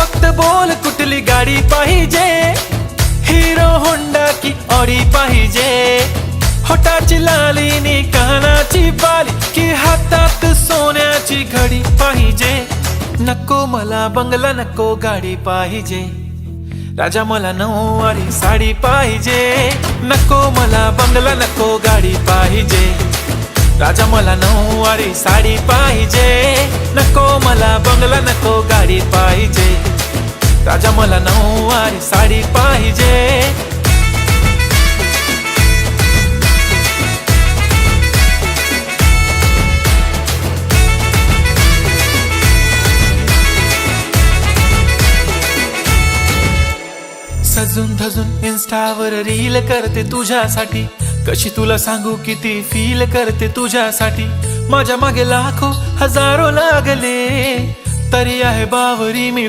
फक्त बोल कुठली गाडी पाहिजे, हिरो होंडा की ऑडी पाहिजे, होटाची लाली नी कानाची बाली की हातात सोन्याची घडी पाहिजे. नको मला बंगला नको गाडी पाहिजे, राजा मला नऊवारी साडी पाहिजे. नको मला बंगला नको गाडी पाहिजे, राजा मला नऊवारी साडी पाहिजे. नको मला बंगला नको गाडी पाहिजे, राजा मला नऊवारी साडी पाहिजे. सजून धजून इन्स्टावर रील करते तुझ्यासाठी, कशी तुला सांगू किती फील करते तुझ्यासाठी. माझ्या मागे लाखो हजारो लागले, तरी आहे बावरी मी